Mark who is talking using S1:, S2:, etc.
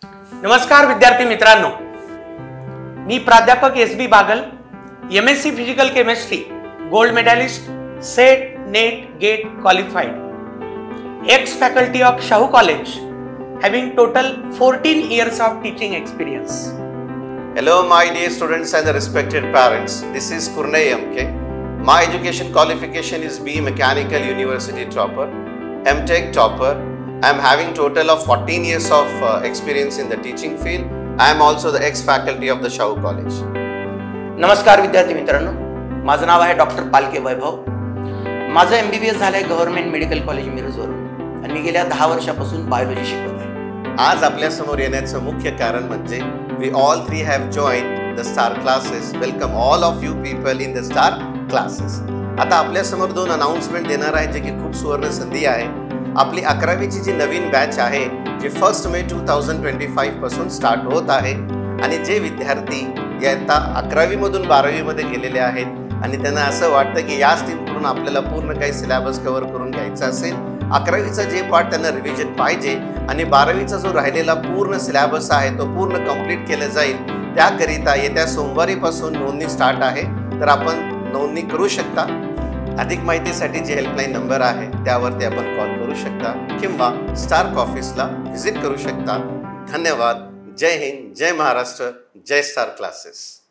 S1: नमस्कार विद्यार्थी मित्रांनो, मी प्राध्यापक S B. Bagal, MSc physical chemistry, gold medallist, SET, NET, GATE qualified, ex faculty of Shahu College, having total 14 years of teaching experience.
S2: Hello my dear students and the respected parents, this is Kurnay MK. My education qualification is B Mechanical University topper, M.Tech topper. I am having total of 14 years of experience in the teaching field. I am also the ex faculty of the Shahu College.
S3: नमस्कार विद्यार्थी मित्रांनो, माझं नाव आहे doctor पालके वैभव. माझं MBBS झालं आहे government medical college मिरजवरून आणि मी गेल्या 10 वर्षापासून बायोलॉजी शिकवत आहे.
S2: आज आपल्या समोर येण्याचं मुख्य कारण म्हणजे we all three have joined the STAR classes. Welcome all of you people in the STAR classes. आता आपल्या समोर दोन अनाउन्समेंट देणार आहे जे की खूप सुवर्ण संधी आहे. आपली 11वीची जी नवीन बॅच आहे जी 1 मे 2025 पासून स्टार्ट होत आहे आणि जे विद्यार्थी इयत्ता 11वी मधून 12वी मध्ये गेलेले आहेत आणि त्यांना असं वाटतं की या स्ट्रीमकडून आपल्याला पूर्ण काही सिलेबस कव्हर करून घ्यायचा असेल, 11वीचा जे पार्ट त्यांना रिव्हिजन पाहिजे आणि 12वीचा जो राहिलेला पूर्ण सिलेबस आहे तो पूर्ण कंप्लीट केला जाईल, त्याकरिता येत्या सोमवारीपासून नोंदणी स्टार्ट आहे. तर आपण नोंदणी करू शकता. अधिक माहितीसाठी जे हेल्पलाईन नंबर आहे त्यावरती आपण कॉल करू शकता किंवा स्टार ऑफिसला व्हिजिट करू शकता. धन्यवाद. जय हिंद, जय महाराष्ट्र, जय स्टार क्लासेस.